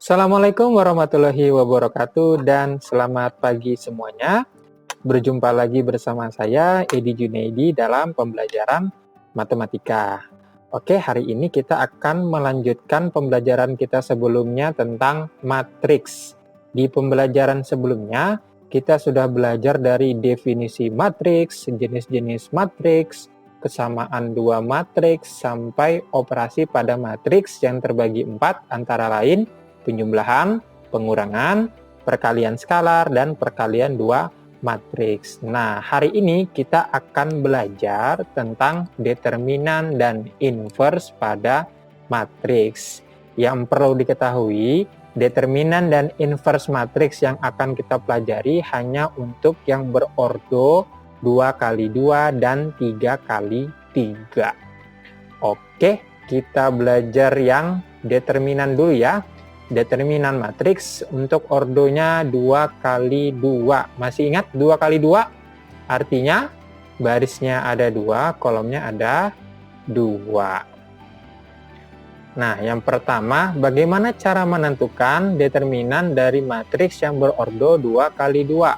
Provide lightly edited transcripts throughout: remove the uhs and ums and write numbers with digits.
Assalamualaikum warahmatullahi wabarakatuh dan selamat pagi semuanya. Berjumpa lagi bersama saya Edi Junaidi dalam pembelajaran matematika. Oke, hari ini kita akan melanjutkan pembelajaran kita sebelumnya tentang matriks. Di pembelajaran sebelumnya, kita sudah belajar dari definisi matriks, jenis-jenis matriks, kesamaan dua matriks, sampai operasi pada matriks yang terbagi 4 antara lain penjumlahan, pengurangan, perkalian skalar, dan perkalian dua matriks. Nah, hari ini kita akan belajar tentang determinan dan inverse pada matriks. Yang perlu diketahui, determinan dan inverse matriks yang akan kita pelajari hanya untuk yang berordo 2 kali 2 dan 3 kali 3. Oke, kita belajar yang determinan dulu ya. Determinan matriks untuk ordonya 2 kali 2. Masih ingat 2 kali 2? Artinya barisnya ada 2, kolomnya ada 2. Nah, yang pertama, bagaimana cara menentukan determinan dari matriks yang berordo 2 kali 2?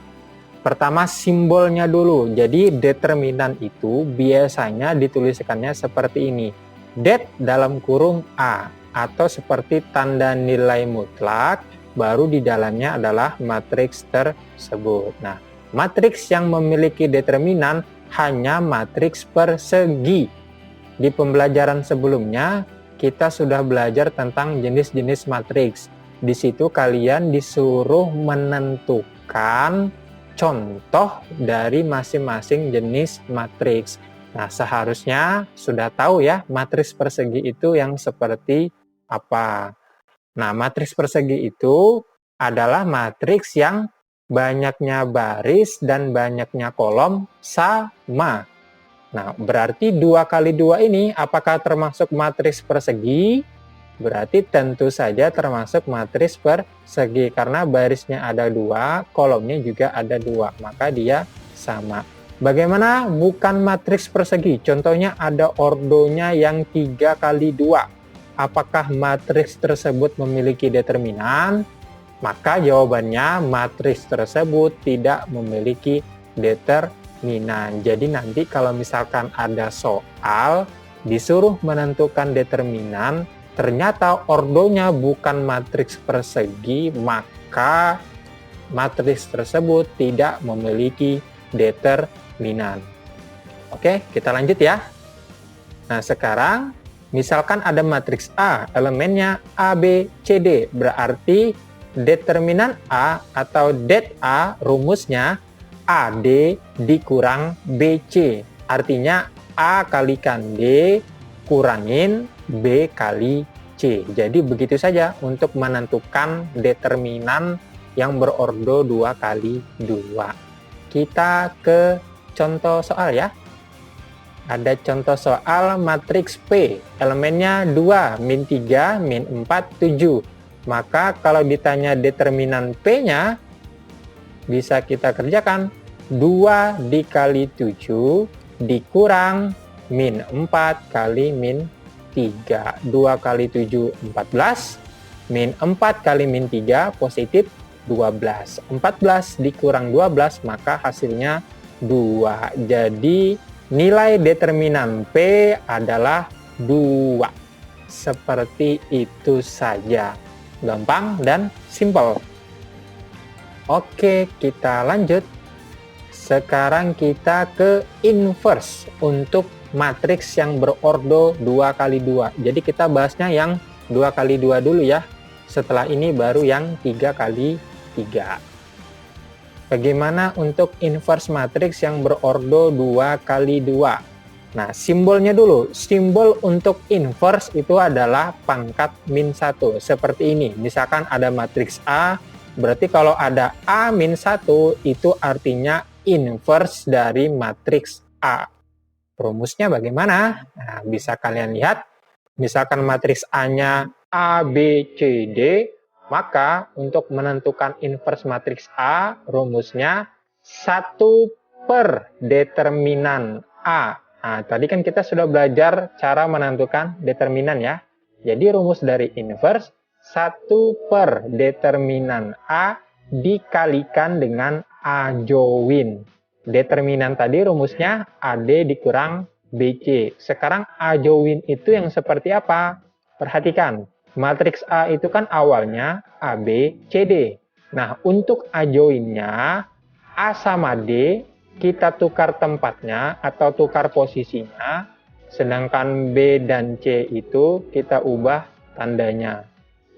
Pertama, simbolnya dulu. Jadi, determinan itu biasanya dituliskannya seperti ini. Det dalam kurung A. Atau seperti tanda nilai mutlak, baru di dalamnya adalah matriks tersebut. Nah, matriks yang memiliki determinan hanya matriks persegi. Di pembelajaran sebelumnya, kita sudah belajar tentang jenis-jenis matriks. Di situ kalian disuruh menentukan contoh dari masing-masing jenis matriks. Nah, seharusnya sudah tahu ya, matriks persegi itu yang seperti apa. Nah, matriks persegi itu adalah matriks yang banyaknya baris dan banyaknya kolom sama. Nah, berarti 2 kali 2 ini apakah termasuk matriks persegi? Berarti tentu saja termasuk matriks persegi karena barisnya ada 2, kolomnya juga ada 2, maka dia sama. Bagaimana bukan matriks persegi? Contohnya ada ordonya yang 3 kali 2. Apakah matriks tersebut memiliki determinan? Maka jawabannya matriks tersebut tidak memiliki determinan. Jadi nanti kalau misalkan ada soal disuruh menentukan determinan, ternyata ordonya bukan matriks persegi, maka matriks tersebut tidak memiliki determinan. Oke, kita lanjut ya. Nah, sekarang misalkan ada matriks A, elemennya A, B, C, D. Berarti determinan A atau det A rumusnya AD dikurang BC. Artinya A kalikan D kurangin B kali C. Jadi begitu saja untuk menentukan determinan yang berordo 2 kali 2. Kita ke contoh soal ya. Ada contoh soal matriks P, elemennya 2, min 3, min 4, 7. Maka kalau ditanya determinan P-nya, bisa kita kerjakan 2 dikali 7 dikurang min 4 kali min 3. 2 kali 7, 14. Min 4 kali min 3, positif 12. 14 dikurang 12, maka hasilnya 2. Jadi nilai determinan P adalah 2. Seperti itu saja. Gampang dan simpel. Oke, kita lanjut. Sekarang kita ke inverse untuk matriks yang berordo 2 kali 2. Jadi kita bahasnya yang 2 kali 2 dulu ya. Setelah ini baru yang 3 kali 3. Bagaimana untuk inverse matriks yang berordo 2 kali 2? Nah, simbolnya dulu. Simbol untuk inverse itu adalah pangkat min 1. Seperti ini. Misalkan ada matriks A, berarti kalau ada A min 1, itu artinya inverse dari matriks A. Rumusnya bagaimana? Nah, bisa kalian lihat. Misalkan matriks A-nya A, B, C, D, maka untuk menentukan inverse matriks A, rumusnya 1 per determinan A. Nah, tadi kan kita sudah belajar cara menentukan determinan ya. Jadi rumus dari inverse 1 per determinan A dikalikan dengan A join. Determinan tadi rumusnya AD dikurang BC. Sekarang A join itu yang seperti apa? Perhatikan, matriks A itu kan awalnya AB, CD. Nah, untuk A join-nya, A sama D, kita tukar tempatnya atau tukar posisinya, sedangkan B dan C itu kita ubah tandanya.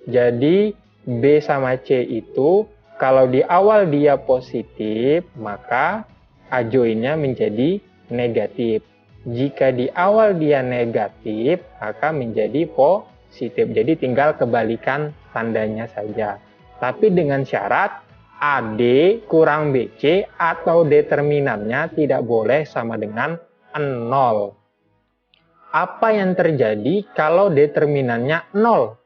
Jadi, B sama C itu, kalau di awal dia positif, maka A join-nya menjadi negatif. Jika di awal dia negatif, maka menjadi positif. Jadi tinggal kebalikan tandanya saja. Tapi dengan syarat AD kurang BC atau determinannya tidak boleh sama dengan 0. Apa yang terjadi kalau determinannya 0?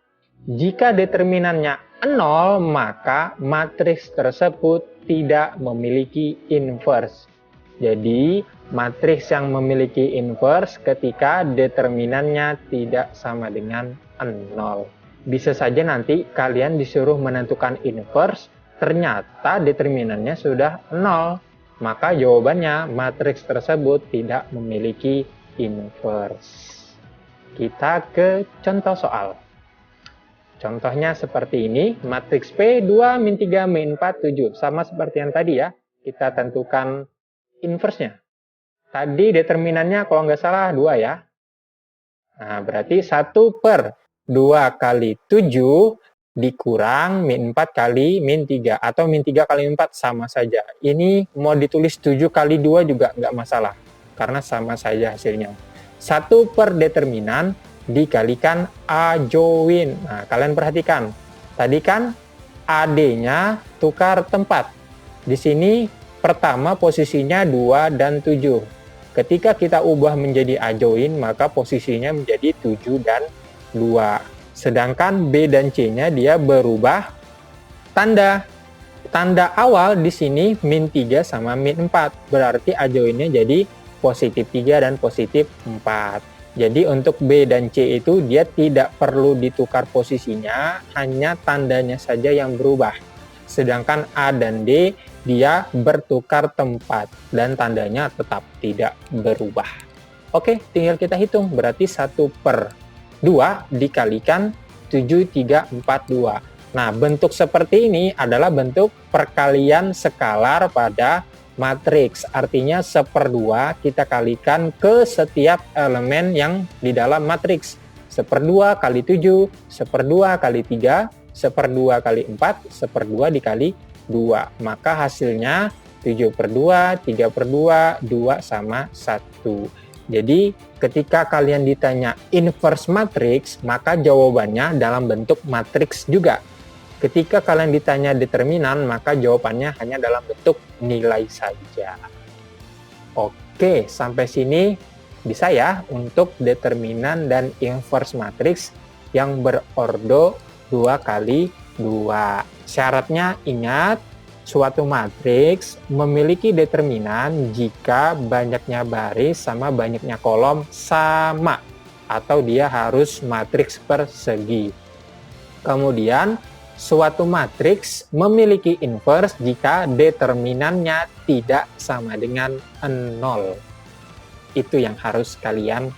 Jika determinannya 0, maka matriks tersebut tidak memiliki inverse. Jadi, matriks yang memiliki inverse ketika determinannya tidak sama dengan 0. Bisa saja nanti kalian disuruh menentukan inverse, ternyata determinannya sudah 0. Maka jawabannya matriks tersebut tidak memiliki inverse. Kita ke contoh soal. Contohnya seperti ini, matriks P 2, min 3, min 4, 7. Sama seperti yang tadi ya, kita tentukan inverse-nya. Tadi determinannya kalau nggak salah 2 ya. Nah, berarti 1 per 2 kali 7 dikurang min 4 kali min 3. Atau min 3 kali 4 sama saja. Ini mau ditulis 7 kali 2 juga nggak masalah. Karena sama saja hasilnya. 1 per determinan dikalikan A join. Nah, kalian perhatikan. Tadi kan AD-nya tukar tempat. Di sini pertama posisinya 2 dan 7. Ketika kita ubah menjadi A join, maka posisinya menjadi 7 dan 2. Sedangkan B dan C-nya dia berubah tanda. Tanda awal di sini min 3 sama min 4. Berarti A join-nya jadi positif 3 dan positif 4. Jadi untuk B dan C itu dia tidak perlu ditukar posisinya, hanya tandanya saja yang berubah. Sedangkan A dan D dia bertukar tempat dan tandanya tetap tidak berubah. Oke, tinggal kita hitung. Berarti 1 per 2 dikalikan 7, 3, 4, 2. Nah, bentuk seperti ini adalah bentuk perkalian skalar pada matriks. Artinya 1/2 kita kalikan ke setiap elemen yang di dalam matriks. 1/2 kali 7, 1/2 kali 3, 1/2 kali 4, 1/2 dikali 2. Maka hasilnya 7/2, 3/2, 2 sama 1. Jadi ketika kalian ditanya inverse matriks, maka jawabannya dalam bentuk matriks juga. Ketika kalian ditanya determinan, maka jawabannya hanya dalam bentuk nilai saja. Oke, sampai sini bisa ya untuk determinan dan inverse matriks yang berordo 2 kali 2. Syaratnya ingat, suatu matriks memiliki determinan jika banyaknya baris sama banyaknya kolom sama, atau dia harus matriks persegi. Kemudian, suatu matriks memiliki inverse jika determinannya tidak sama dengan 0. Itu yang harus kalian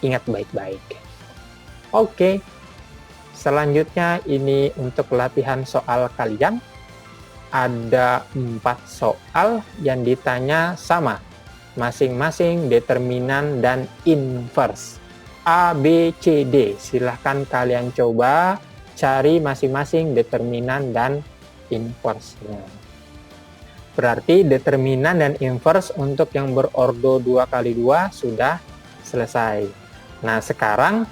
ingat baik-baik. Oke, selanjutnya ini untuk latihan soal kalian. Ada 4 soal yang ditanya sama, masing-masing determinan dan inverse. A, B, C, D. Silahkan kalian coba cari masing-masing determinan dan inverse-nya. Berarti determinan dan inverse untuk yang berordo 2 kali 2 sudah selesai. Nah, sekarang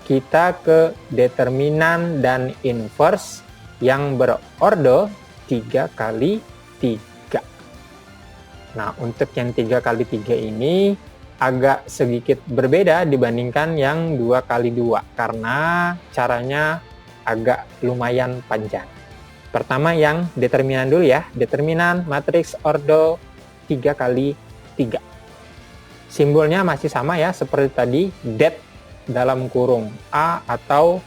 kita ke determinan dan inverse yang berordo 3 kali 3. Nah, untuk yang 3 kali 3 ini agak sedikit berbeda dibandingkan yang 2 kali 2 karena caranya agak lumayan panjang. Pertama yang determinan dulu ya. Determinan matriks ordo 3 kali 3. Simbolnya masih sama ya, seperti tadi, det dalam kurung A atau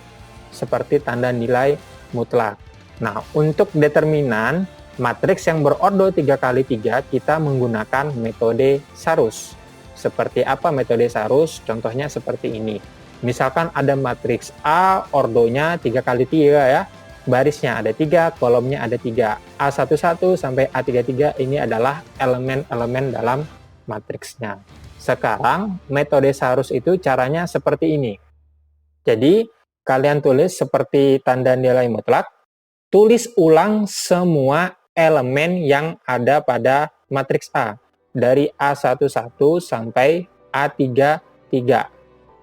seperti tanda nilai mutlak. Nah, untuk determinan matriks yang berordo 3x3, kita menggunakan metode Sarus. Seperti apa metode Sarus? Contohnya seperti ini. Misalkan ada matriks A, ordonya 3x3 ya. Barisnya ada 3, kolomnya ada 3. A11 sampai A33 ini adalah elemen-elemen dalam matriksnya. Sekarang, metode Sarus itu caranya seperti ini. Jadi, kalian tulis seperti tanda nilai mutlak, tulis ulang semua elemen yang ada pada matriks A. Dari A11 sampai A33.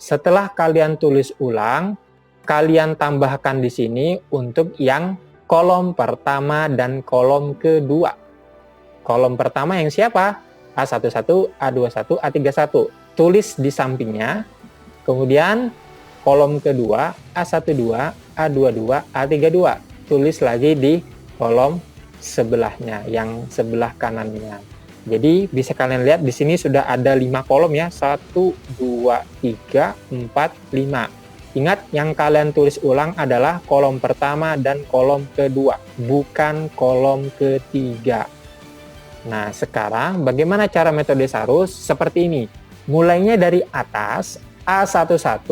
Setelah kalian tulis ulang, kalian tambahkan di sini untuk yang kolom pertama dan kolom kedua. Kolom pertama yang siapa? A11, A21, A31. Tulis di sampingnya. Kemudian kolom kedua A12, A22, A32. Tulis lagi di kolom sebelahnya, yang sebelah kanannya. Jadi bisa kalian lihat di sini sudah ada 5 kolom ya. 1, 2, 3, 4, 5. Ingat, yang kalian tulis ulang adalah kolom pertama dan kolom kedua, bukan kolom ketiga. Nah, sekarang bagaimana cara metode Sarus? Seperti ini. Mulainya dari atas, A11,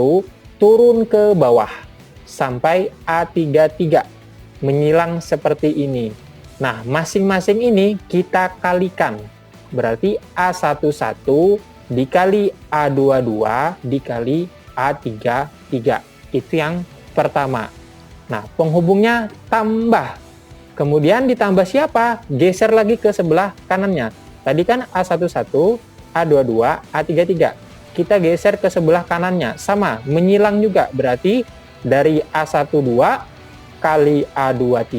turun ke bawah, sampai A33. Menyilang seperti ini. Nah, masing-masing ini kita kalikan. Berarti A11 dikali A22 dikali A33. Itu yang pertama. Nah, penghubungnya tambah. Kemudian ditambah siapa? Geser lagi ke sebelah kanannya. Tadi kan A11, A22, A33. Kita geser ke sebelah kanannya. Sama, menyilang juga. Berarti dari A12 kali A23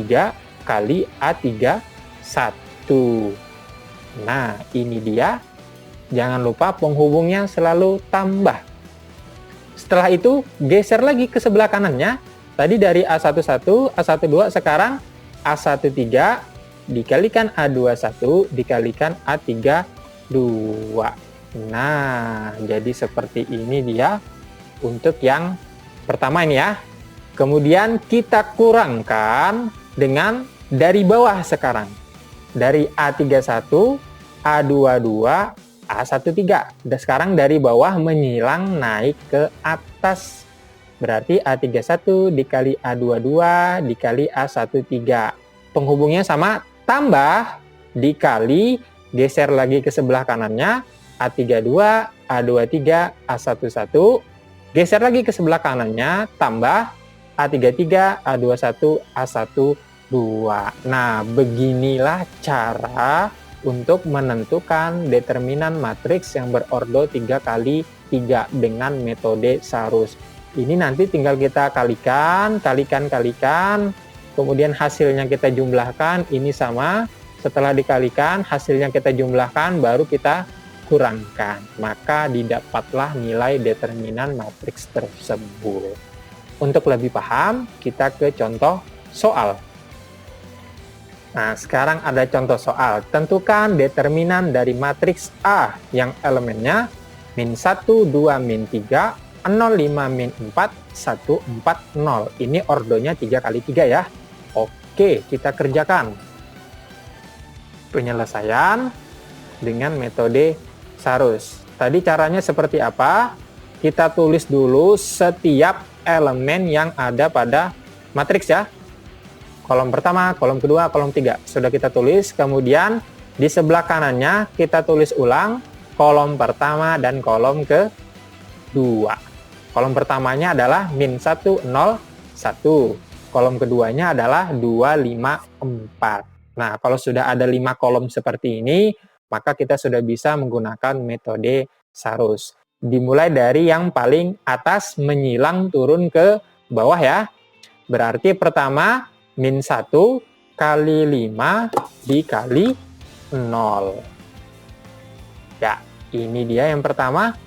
kali A31. Nah, ini dia. Jangan lupa penghubungnya selalu tambah. Setelah itu, geser lagi ke sebelah kanannya. Tadi dari A11, A12, sekarang A13 dikalikan A21 dikalikan A32. Nah, jadi seperti ini dia untuk yang pertama ini ya. Kemudian kita kurangkan dengan dari bawah sekarang. Dari A31, A22, A13. Dan sekarang dari bawah menyilang naik ke atas. Berarti A31 dikali A22 dikali A13. Penghubungnya sama, tambah, dikali, geser lagi ke sebelah kanannya, A32, A23, A11. Geser lagi ke sebelah kanannya, tambah, A33, A21, A12. Nah, beginilah cara untuk menentukan determinan matriks yang berordo 3x3 dengan metode Sarus. Ini nanti tinggal kita kalikan, kemudian hasilnya kita jumlahkan, ini sama. Setelah dikalikan, hasilnya kita jumlahkan, baru kita kurangkan. Maka didapatlah nilai determinan matriks tersebut. Untuk lebih paham, kita ke contoh soal. Nah, sekarang ada contoh soal. Tentukan determinan dari matriks A yang elemennya min 1, 2, min 3, 0, 5, min 4, 1, 4, 0. Ini ordonya 3x3 ya. Oke, kita kerjakan. Penyelesaian dengan metode Sarus. Tadi caranya seperti apa? Kita tulis dulu setiap elemen yang ada pada matriks ya. Kolom pertama, kolom kedua, kolom 3. Sudah kita tulis, kemudian di sebelah kanannya kita tulis ulang kolom pertama dan kolom kedua. Kolom pertamanya adalah min 1, 0, 1. Kolom keduanya adalah 2, 5, 4. Nah, kalau sudah ada 5 kolom seperti ini, maka kita sudah bisa menggunakan metode Sarus. Dimulai dari yang paling atas menyilang turun ke bawah ya. Berarti pertama, min 1 kali 5 dikali 0. Ya, ini dia yang pertama.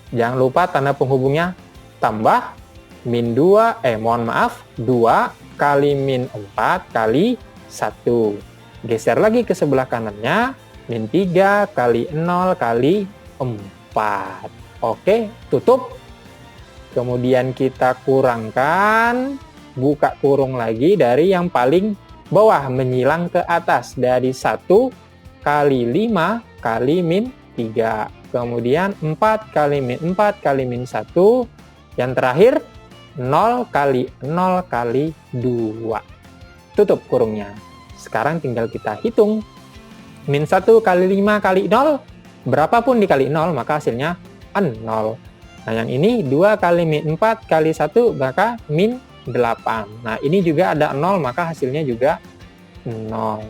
Jangan lupa tanda penghubungnya tambah min 2, 2 kali min 4 kali 1. Geser lagi ke sebelah kanannya, min 3 kali 0 kali 4. Oke, tutup. Kemudian kita kurangkan buka kurung lagi dari yang paling bawah menyilang ke atas. Dari 1 kali 5 kali min 3. Kemudian 4 kali min 4 kali min 1. Yang terakhir 0 kali 0 kali 2. Tutup kurungnya. Sekarang tinggal kita hitung. Min 1 kali 5 kali 0. Berapapun dikali 0 maka hasilnya 0. Nah yang ini 2 kali min 4 kali 1 maka min 8. Nah ini juga ada 0 maka hasilnya juga 0.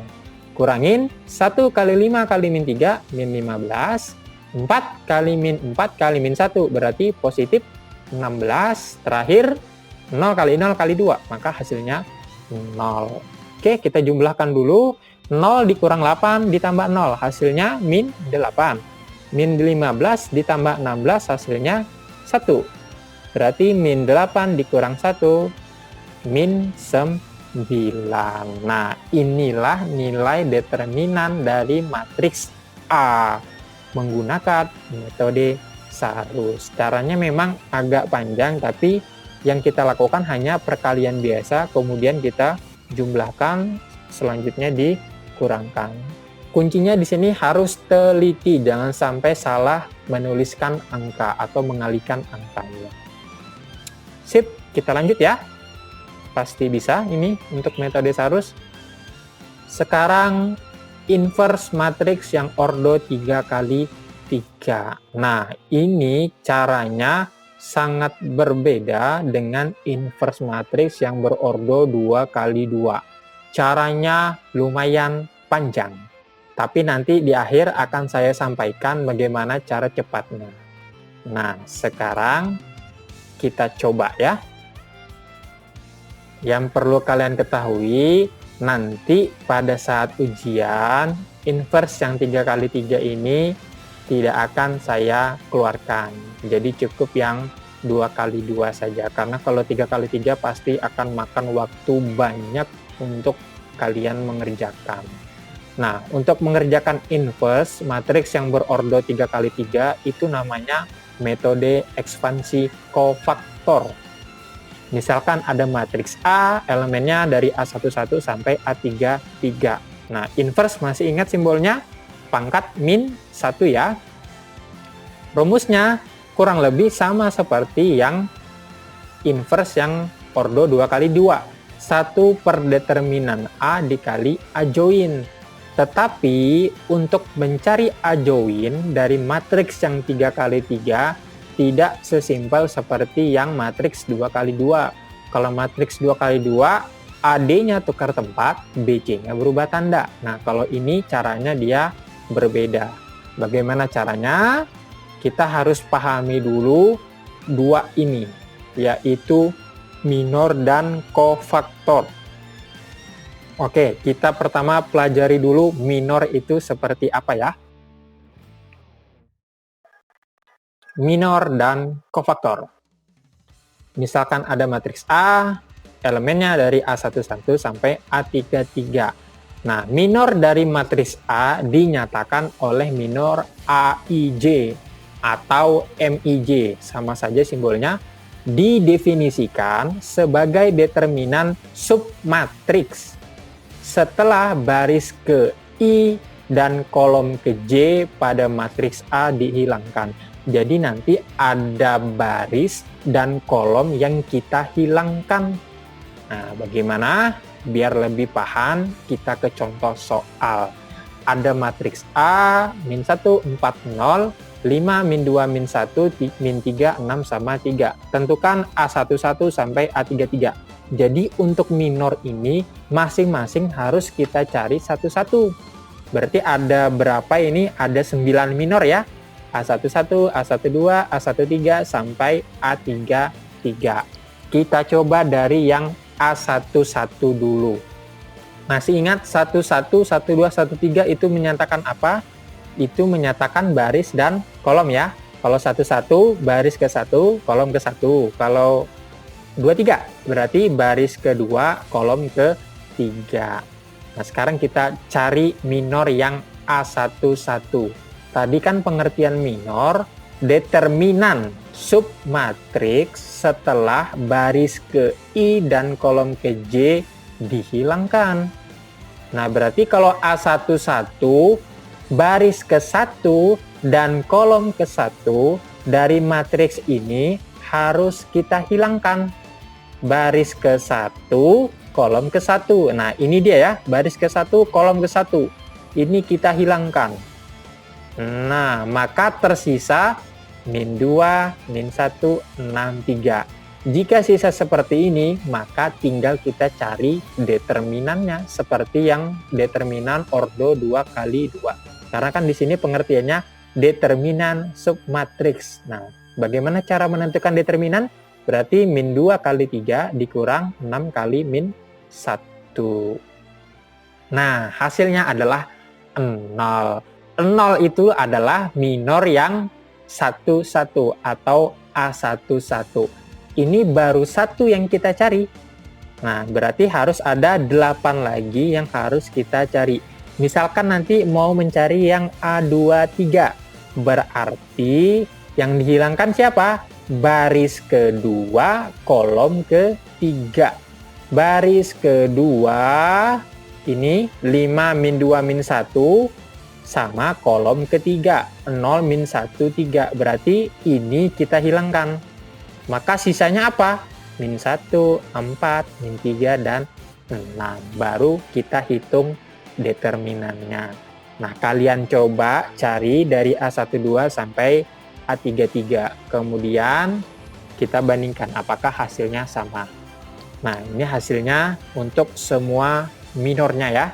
Kurangin 1 kali 5 kali min 3 min 15. 4 kali min 4 kali min 1 berarti positif 16. Terakhir 0 kali 0 kali 2 maka hasilnya 0. Oke, kita jumlahkan dulu. 0 dikurang 8 ditambah 0 hasilnya min 8. Min 15 ditambah 16 hasilnya 1. Berarti min 8 dikurang 1 min 9. Nah, inilah nilai determinan dari matriks A menggunakan metode Sarus. Caranya memang agak panjang, tapi yang kita lakukan hanya perkalian biasa, kemudian kita jumlahkan, selanjutnya dikurangkan. Kuncinya di sini harus teliti, jangan sampai salah menuliskan angka atau mengalihkan angkanya. Sip, kita lanjut ya. Pasti bisa ini untuk metode Sarus. Sekarang inverse matriks yang ordo 3 kali 3. Nah, ini caranya sangat berbeda dengan inverse matriks yang berordo 2 kali 2. Caranya lumayan panjang. Tapi nanti di akhir akan saya sampaikan bagaimana cara cepatnya. Nah, sekarang kita coba ya. Yang perlu kalian ketahui, nanti pada saat ujian, inverse yang 3 kali 3 ini tidak akan saya keluarkan. Jadi cukup yang 2 kali 2 saja. Karena kalau 3 kali 3 pasti akan makan waktu banyak untuk kalian mengerjakan. Nah, untuk mengerjakan inverse matriks yang berordo 3 kali 3 itu namanya metode ekspansi kofaktor. Misalkan ada matriks A, elemennya dari A11 sampai A33. Nah, inverse masih ingat simbolnya? Pangkat min 1 ya. Rumusnya kurang lebih sama seperti yang inverse yang ordo 2 kali 2. 1 per determinan A dikali A join. Tetapi untuk mencari A join dari matriks yang 3 kali 3 tidak sesimpel seperti yang matriks 2 kali 2. Kalau matriks 2 kali 2, AD-nya tukar tempat, BC-nya berubah tanda. Nah, kalau ini caranya dia berbeda. Bagaimana caranya? Kita harus pahami dulu dua ini, yaitu minor dan kofaktor. Oke, kita pertama pelajari dulu minor itu seperti apa ya. Minor dan kofaktor. Misalkan ada matriks A, elemennya dari A11 sampai A33. Nah, minor dari matriks A dinyatakan oleh minor AIJ atau MIJ, sama saja simbolnya, didefinisikan sebagai determinan submatriks setelah baris ke I dan kolom ke J pada matriks A dihilangkan. Jadi nanti ada baris dan kolom yang kita hilangkan. Nah, bagaimana? Biar lebih paham, kita ke contoh soal. Ada matriks A, min 1, 4, 0, 5, min 2, min 1, min 3, 6, sama 3. Tentukan A11 sampai A33. Jadi untuk minor ini, masing-masing harus kita cari satu-satu. Berarti ada berapa ini? Ada 9 minor ya. A11, A12, A13, sampai A33. Kita coba dari yang A11 dulu. Masih ingat 11, 12, 13 itu menyatakan apa? Itu menyatakan baris dan kolom ya. Kalau 11 baris ke 1, kolom ke 1. Kalau 23 berarti baris kedua, kolom ke 3. Nah, sekarang kita cari minor yang A11. Tadi kan pengertian minor determinan submatriks setelah baris ke I dan kolom ke J dihilangkan. Nah, berarti kalau A11 baris ke 1 dan kolom ke 1 dari matriks ini harus kita hilangkan. Baris ke 1, kolom ke 1. Nah, ini dia ya, baris ke 1, kolom ke 1. Ini kita hilangkan. Nah, maka tersisa min 2, min 1, 6, 3. Jika sisa seperti ini, maka tinggal kita cari determinannya seperti yang determinan ordo 2 kali 2. Karena kan di sini pengertiannya determinan submatriks. Nah, bagaimana cara menentukan determinan? Berarti min 2 kali 3 dikurang 6 kali min 1. Nah, hasilnya adalah 0. 0 itu adalah minor yang 11 atau A11. Ini baru 1 yang kita cari. Nah, berarti harus ada 8 lagi yang harus kita cari. Misalkan nanti mau mencari yang A23. Berarti yang dihilangkan siapa? Baris kedua, kolom ketiga. Baris kedua, ini 5 min 2 min 1 sama kolom ketiga 0 min 1 3. Berarti ini kita hilangkan. Maka sisanya apa? Min 1, 4, min 3 dan 6. Baru kita hitung determinannya. Nah, kalian coba cari dari A12 sampai A33. Kemudian kita bandingkan apakah hasilnya sama. Nah, ini hasilnya untuk semua minornya ya.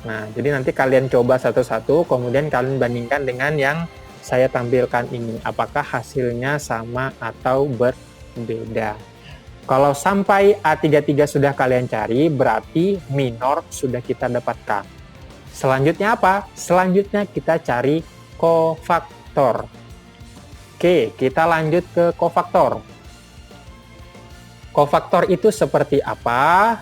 Nah, jadi nanti kalian coba satu-satu, kemudian kalian bandingkan dengan yang saya tampilkan ini. Apakah hasilnya sama atau berbeda. Kalau sampai A33 sudah kalian cari, berarti minor sudah kita dapatkan. Selanjutnya apa? Selanjutnya kita cari kofaktor. Oke, kita lanjut ke kofaktor. Kofaktor itu seperti apa?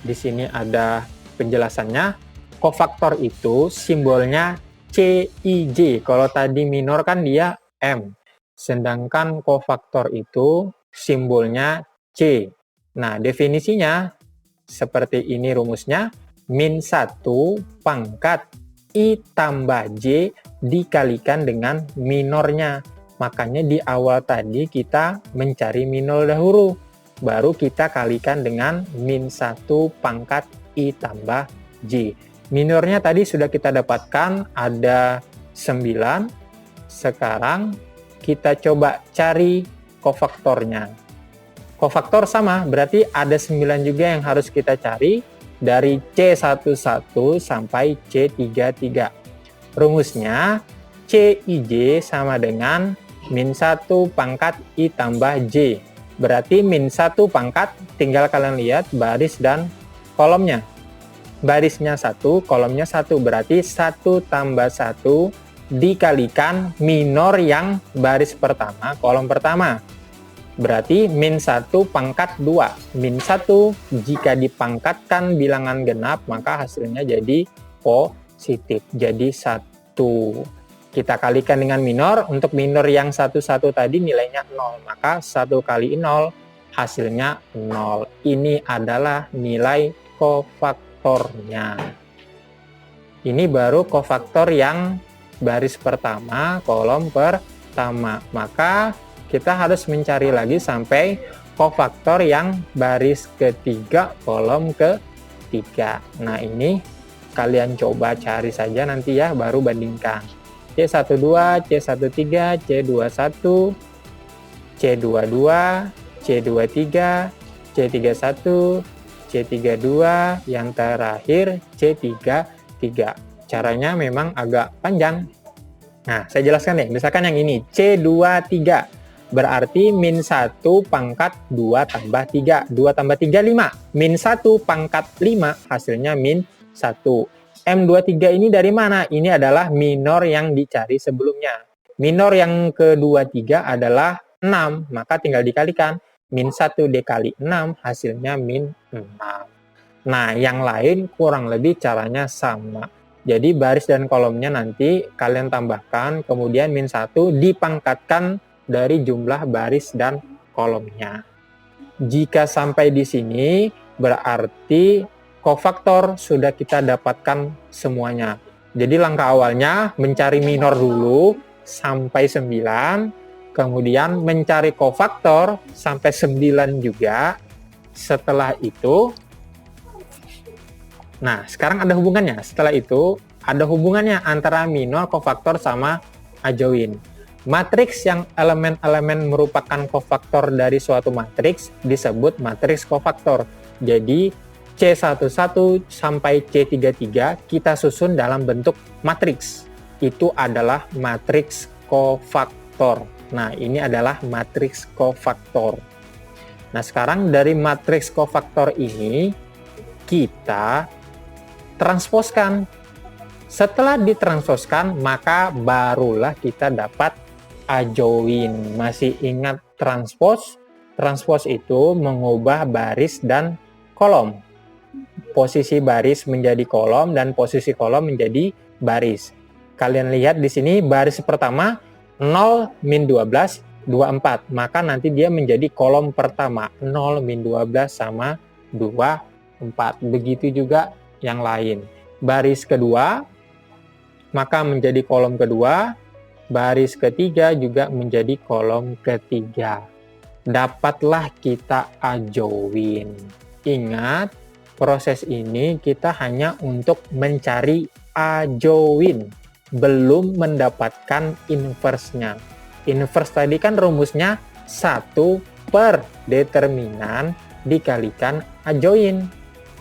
Di sini ada penjelasannya. Kofaktor itu simbolnya CIJ. Kalau tadi minor kan dia M. Sedangkan kofaktor itu simbolnya C. Nah, definisinya seperti ini rumusnya. Min 1 pangkat I tambah J dikalikan dengan minornya. Makanya di awal tadi kita mencari minor dahulu. Baru kita kalikan dengan min 1 pangkat I tambah J. Minornya tadi sudah kita dapatkan ada 9. Sekarang kita coba cari kofaktornya. Kofaktor sama, berarti ada 9 juga yang harus kita cari dari C11 sampai C33. Rumusnya CIJ sama dengan min 1 pangkat I tambah J. Berarti min 1 pangkat, tinggal kalian lihat baris dan kolomnya. Barisnya 1, kolomnya 1, berarti 1 tambah 1 dikalikan minor yang baris pertama, kolom pertama. Berarti min 1 pangkat 2. Min 1 jika dipangkatkan bilangan genap, maka hasilnya jadi positif. Jadi 1. Kita kalikan dengan minor. Untuk minor yang 1 tadi nilainya 0. Maka 1 kali 0 hasilnya 0. Ini adalah nilai kofaktornya. Ini baru kofaktor yang baris pertama, kolom pertama. Maka kita harus mencari lagi sampai kofaktor yang baris ketiga, kolom ketiga. Nah, ini kalian coba cari saja nanti ya, baru bandingkan. C12, C13, C21, C22, C23, C31, C32, yang terakhir C33. Caranya memang agak panjang. Nah, saya jelaskan deh. Misalkan yang ini, C23. Berarti min 1 pangkat 2 tambah 3. 2 tambah 3, 5. Min 1 pangkat 5, hasilnya min 1. M23 ini dari mana? Ini adalah minor yang dicari sebelumnya. Minor yang ke-23 adalah 6, maka tinggal dikalikan. Min 1 dikali 6, hasilnya min 6. Nah, yang lain kurang lebih caranya sama. Jadi baris dan kolomnya nanti kalian tambahkan, kemudian min 1 dipangkatkan dari jumlah baris dan kolomnya. Jika sampai di sini, berarti kofaktor sudah kita dapatkan semuanya. Jadi langkah awalnya mencari minor dulu sampai 9, kemudian mencari kofaktor sampai 9 juga. Setelah itu, nah sekarang ada hubungannya. Setelah itu ada hubungannya antara minor, kofaktor, sama adjoin. Matriks yang elemen-elemen merupakan kofaktor dari suatu matriks disebut matriks kofaktor. Jadi C11 sampai C33 kita susun dalam bentuk matriks. Itu adalah matriks kofaktor. Nah, ini adalah matriks kofaktor. Nah, sekarang dari matriks kofaktor ini kita transposkan. Setelah ditransposkan, maka barulah kita dapat adjoin. Masih ingat transpose? Transpose itu mengubah baris dan kolom. Posisi baris menjadi kolom dan posisi kolom menjadi baris. Kalian lihat di sini baris pertama 0, min 12, 24. Maka nanti dia menjadi kolom pertama. 0, min 12 sama 24. Begitu juga yang lain. Baris kedua, maka menjadi kolom kedua. Baris ketiga juga menjadi kolom ketiga. Dapatlah kita adjoin. Ingat, proses ini kita hanya untuk mencari adjoin, belum mendapatkan inverse-nya. Inverse tadi kan rumusnya 1 per determinan dikalikan adjoin.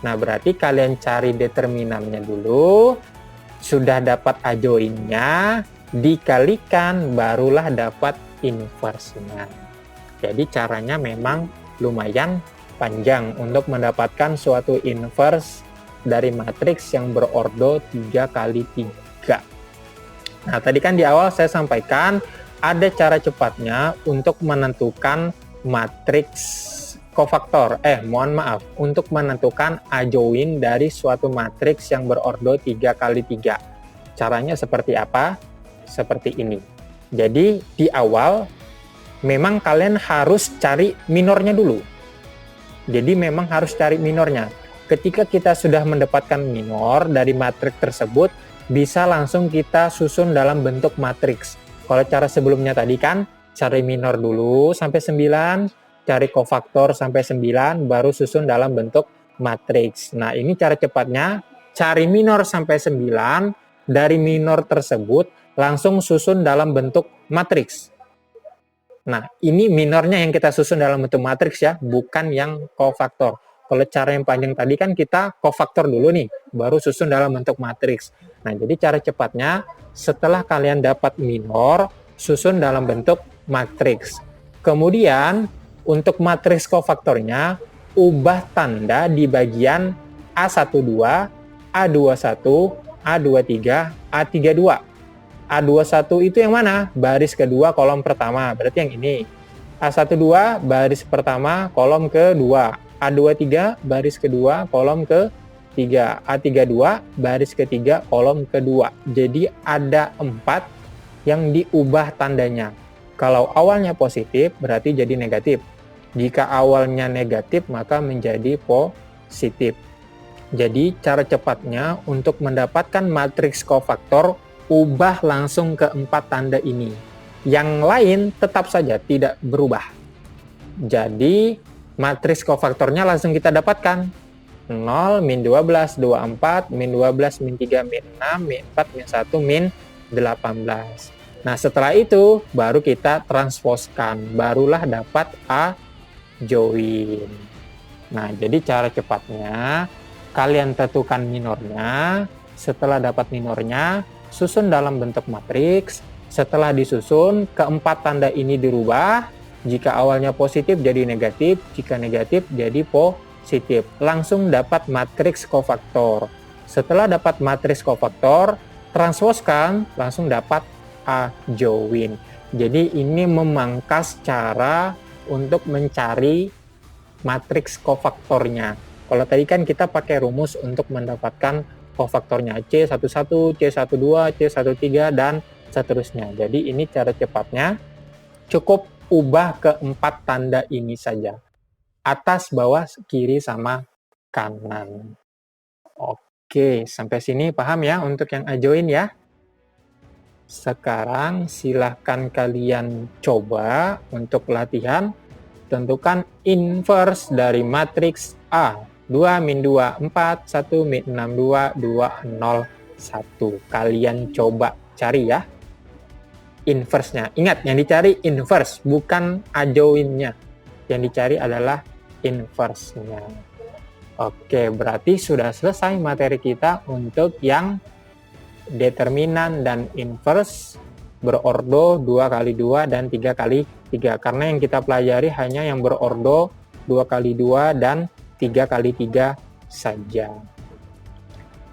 Nah, berarti kalian cari determinannya dulu, sudah dapat adjoinnya, dikalikan, barulah dapat inverse-nya. Jadi caranya memang lumayan panjang untuk mendapatkan suatu inverse dari matriks yang berordo 3 kali 3. Nah, tadi kan di awal saya sampaikan ada cara cepatnya untuk menentukan matriks kofaktor. Untuk menentukan adjoin dari suatu matriks yang berordo 3 kali 3. Caranya seperti apa? Seperti ini. Jadi di awal memang kalian harus cari minornya dulu. Jadi memang harus cari minornya. Ketika kita sudah mendapatkan minor dari matriks tersebut, bisa langsung kita susun dalam bentuk matriks. Kalau cara sebelumnya tadi kan, cari minor dulu sampai 9, cari kofaktor sampai 9, baru susun dalam bentuk matriks. Nah, ini cara cepatnya, cari minor sampai 9, dari minor tersebut langsung susun dalam bentuk matriks. Nah, ini minornya yang kita susun dalam bentuk matriks ya, bukan yang kofaktor. Kalau cara yang panjang tadi kan kita kofaktor dulu nih, baru susun dalam bentuk matriks. Nah, jadi cara cepatnya setelah kalian dapat minor, susun dalam bentuk matriks. Kemudian untuk matriks kofaktornya, ubah tanda di bagian A12, A21, A23, A32. A21 itu yang mana? Baris kedua kolom pertama, berarti yang ini. A12 baris pertama kolom kedua. A23 baris kedua kolom ke-3. A32 baris ketiga kolom kedua. Jadi ada 4 yang diubah tandanya. Kalau awalnya positif berarti jadi negatif. Jika awalnya negatif maka menjadi positif. Jadi cara cepatnya untuk mendapatkan matriks kofaktor, ubah langsung ke 4 tanda ini. Yang lain tetap saja tidak berubah. Jadi matriks kofaktornya langsung kita dapatkan. 0, min 12, 24, min 12, min 3, min 6, min 4, min 1, min 18. Nah, setelah itu baru kita transposkan. Barulah dapat adjoin. Nah, jadi cara cepatnya, kalian tentukan minornya. Setelah dapat minornya, susun dalam bentuk matriks. Setelah disusun, keempat tanda ini dirubah. Jika awalnya positif jadi negatif, jika negatif jadi positif. Langsung dapat matriks kofaktor. Setelah dapat matriks kofaktor, transposkan, langsung dapat adjoin. Jadi ini memangkas cara untuk mencari matriks kofaktornya. Kalau tadi kan kita pakai rumus untuk mendapatkan kofaktornya C11, C12, C13, dan seterusnya. Jadi ini cara cepatnya. Cukup ubah ke 4 tanda ini saja. Atas, bawah, kiri, sama kanan. Oke, sampai sini paham ya untuk yang ajoin ya? Sekarang silahkan kalian coba untuk latihan. Tentukan inverse dari matriks A. 2 min 2, 4, 1 min 6, 2, 2, 0, 1. Kalian coba cari ya inverse-nya. Ingat, yang dicari inverse, bukan adjoin-nya. Yang dicari adalah inverse-nya. Oke, berarti sudah selesai materi kita untuk yang determinan dan inverse berordo 2 kali 2 dan 3 kali 3. Karena yang kita pelajari hanya yang berordo 2 kali 2 dan 3 kali 3 saja.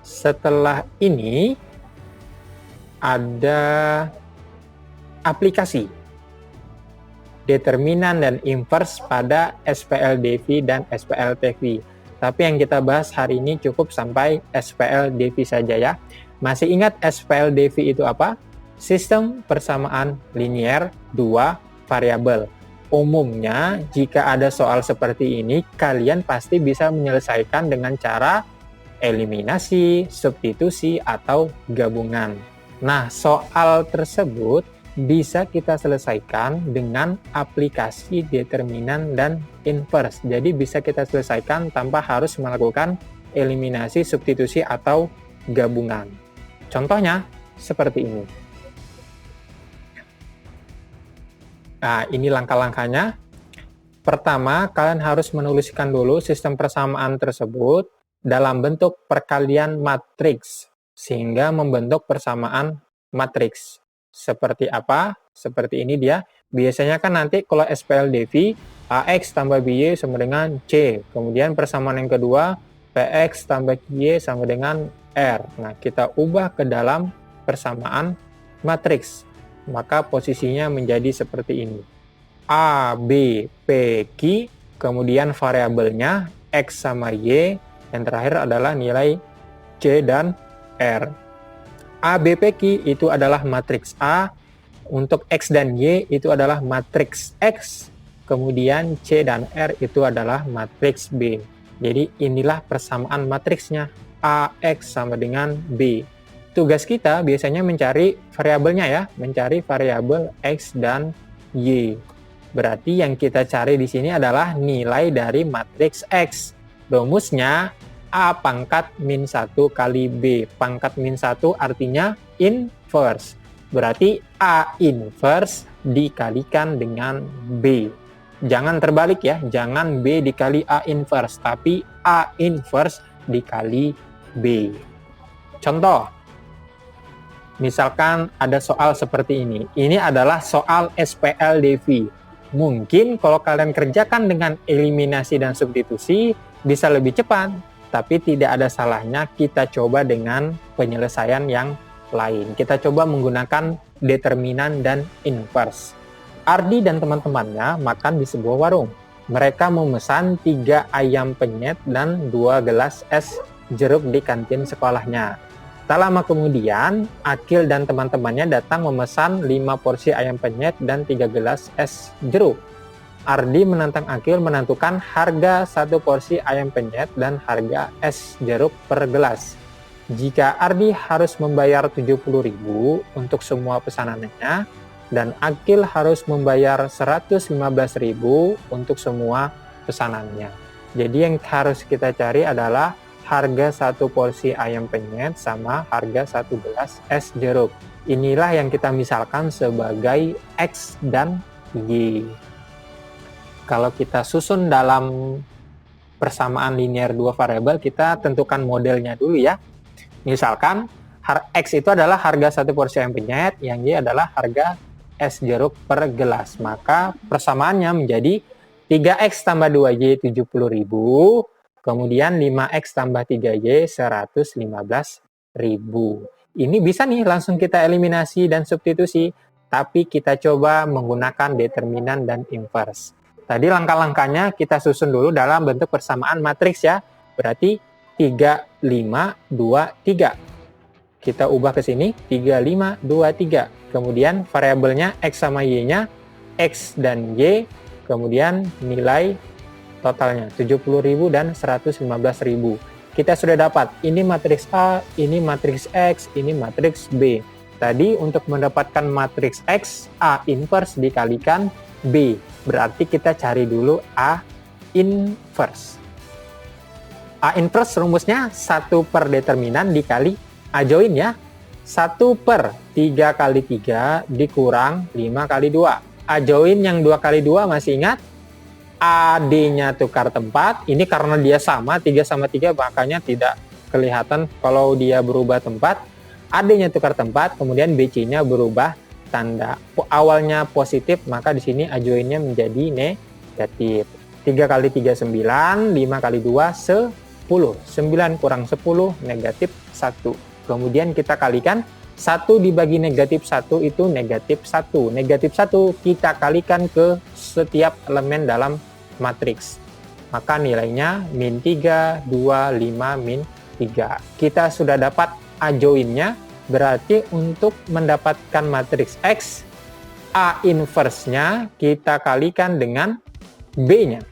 Setelah ini ada aplikasi determinan dan inverse pada SPL-DV dan SPL-TV. Tapi yang kita bahas hari ini cukup sampai SPL-DV saja ya. Masih ingat SPL-DV itu apa? Sistem persamaan linier 2 variabel. Umumnya jika ada soal seperti ini, kalian pasti bisa menyelesaikan dengan cara eliminasi, substitusi, atau gabungan. Nah, soal tersebut bisa kita selesaikan dengan aplikasi determinan dan inverse. Jadi bisa kita selesaikan tanpa harus melakukan eliminasi, substitusi, atau gabungan. Contohnya seperti ini. Nah, ini langkah-langkahnya. Pertama, kalian harus menuliskan dulu sistem persamaan tersebut dalam bentuk perkalian matriks, sehingga membentuk persamaan matriks. Seperti apa? Seperti ini dia. Biasanya kan nanti kalau SPL-DV, AX tambah BY sama dengan C. Kemudian persamaan yang kedua, PX tambah QY sama dengan R. Nah, kita ubah ke dalam persamaan matriks. Maka posisinya menjadi seperti ini. A, B, P, Q, kemudian variabelnya X sama Y, yang terakhir adalah nilai C dan R. A, B, P, Q itu adalah matriks A, untuk X dan Y itu adalah matriks X, kemudian C dan R itu adalah matriks B. Jadi inilah persamaan matriksnya, AX sama dengan B. Tugas kita biasanya mencari variabelnya ya, mencari variabel X dan Y. Berarti yang kita cari di sini adalah nilai dari matriks X. Rumusnya A pangkat min 1 kali B. Pangkat min 1 artinya inverse. Berarti A inverse dikalikan dengan B. Jangan terbalik ya, jangan B dikali A inverse, tapi A inverse dikali B. Contoh, misalkan ada soal seperti ini. Ini adalah soal SPL-DV. Mungkin kalau kalian kerjakan dengan eliminasi dan substitusi, bisa lebih cepat. Tapi tidak ada salahnya kita coba dengan penyelesaian yang lain. Kita coba menggunakan determinan dan inverse. Ardi dan teman-temannya makan di sebuah warung. Mereka memesan 3 ayam penyet dan 2 gelas es jeruk di kantin sekolahnya. Tak lama kemudian, Akil dan teman-temannya datang memesan 5 porsi ayam penyet dan 3 gelas es jeruk. Ardi menantang Akil menentukan harga 1 porsi ayam penyet dan harga es jeruk per gelas. Jika Ardi harus membayar 70.000 untuk semua pesanannya, dan Akil harus membayar 115.000 untuk semua pesanannya. Jadi yang harus kita cari adalah harga 1 porsi ayam penyet sama harga 1 gelas es jeruk. Inilah yang kita misalkan sebagai X dan Y. Kalau kita susun dalam persamaan linear 2 variabel, kita tentukan modelnya dulu ya. Misalkan X itu adalah harga 1 porsi ayam penyet, yang Y adalah harga es jeruk per gelas. Maka persamaannya menjadi 3X tambah 2Y 70.000, kemudian 5X tambah 3Y 115.000. Ini bisa nih langsung kita eliminasi dan substitusi, tapi kita coba menggunakan determinan dan inverse. Tadi langkah-langkahnya kita susun dulu dalam bentuk persamaan matriks ya. Berarti 3, 5, 2, 3. Kita ubah ke sini, 3, 5, 2, 3. Kemudian variabelnya X sama Y-nya, X dan Y, kemudian nilai totalnya 70.000 dan 115.000. Kita sudah dapat, ini matriks A, ini matriks X, ini matriks B. Tadi untuk mendapatkan matriks X, A inverse dikalikan B. Berarti kita cari dulu A inverse. A inverse rumusnya 1 per determinan dikali A join ya. 1 per 3 kali 3 dikurang 5 kali 2. A join yang 2 kali 2 masih ingat? AD-nya tukar tempat. Ini karena dia sama, 3 sama 3 makanya tidak kelihatan kalau dia berubah tempat. AD-nya tukar tempat, kemudian BC-nya berubah tanda. Awalnya positif, maka di sini A join-nya menjadi negatif. 3 kali 3 9, 5 kali 2 10. 9 kurang 10 negatif 1. Kemudian kita kalikan 1 dibagi negatif 1 itu negatif 1. Negatif 1 kita kalikan ke setiap elemen dalam matriks. Maka nilainya min 3, 2, 5, min 3. Kita sudah dapat A join-nya. Berarti untuk mendapatkan matriks X, A inverse-nya kita kalikan dengan B-nya.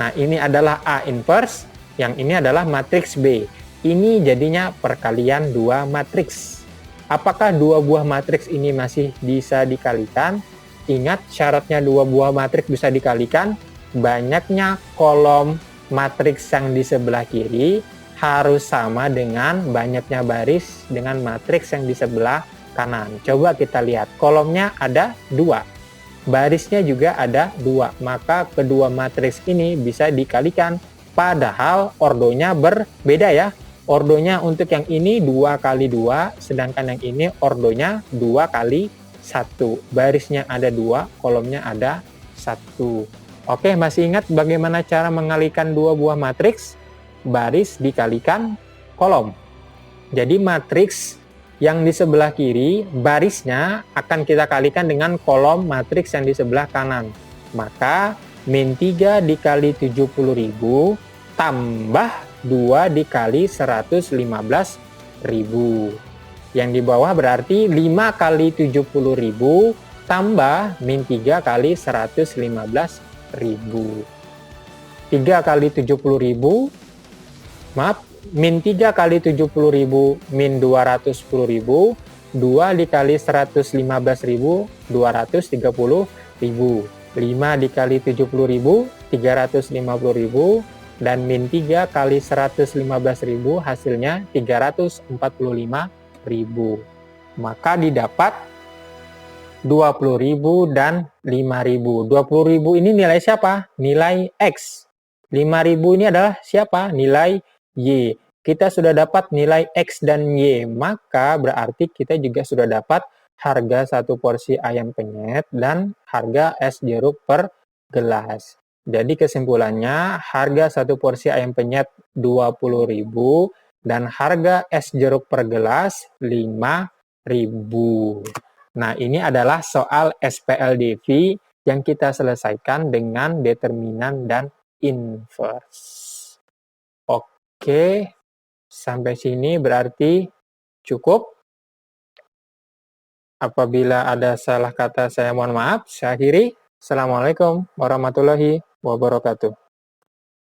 Nah, ini adalah A inverse, yang ini adalah matriks B. Ini jadinya perkalian 2 matriks. Apakah 2 buah matriks ini masih bisa dikalikan? Ingat syaratnya 2 buah matriks bisa dikalikan, banyaknya kolom matriks yang di sebelah kiri harus sama dengan banyaknya baris dengan matriks yang di sebelah kanan. Coba kita lihat, kolomnya ada 2, barisnya juga ada 2, maka kedua matriks ini bisa dikalikan, padahal ordonya berbeda ya. Ordonya untuk yang ini 2 kali 2, sedangkan yang ini ordonya 2 kali 1. Barisnya ada 2, kolomnya ada 1. Oke, masih ingat bagaimana cara mengalihkan 2 buah matriks? Baris dikalikan kolom. Jadi matriks yang di sebelah kiri, barisnya akan kita kalikan dengan kolom matriks yang di sebelah kanan. Maka min 3 dikali 70.000 tambah 2 dikali 115.000. Yang di bawah berarti 5 kali 70.000 tambah min 3 kali 115.000. 3 kali 70.000, maaf, min 3 kali 70.000 min 210.000, 2 dikali 115.000, 230.000. 5 dikali 70.000, 350.000, dan min 3 kali 115.000 hasilnya 345.000. Maka didapat 20.000 dan 5.000. 20.000 ini nilai siapa? Nilai X. 5.000 ini adalah siapa? Nilai Y. Kita sudah dapat nilai X dan Y, maka berarti kita juga sudah dapat harga 1 porsi ayam penyet dan harga es jeruk per gelas. Jadi kesimpulannya, harga 1 porsi ayam penyet 20.000 dan harga es jeruk per gelas 5.000. Nah, ini adalah soal SPLDV yang kita selesaikan dengan determinan dan inverse. Oke, sampai sini berarti cukup. Apabila ada salah kata, saya mohon maaf. Saya akhiri. Assalamualaikum warahmatullahi wabarakatuh.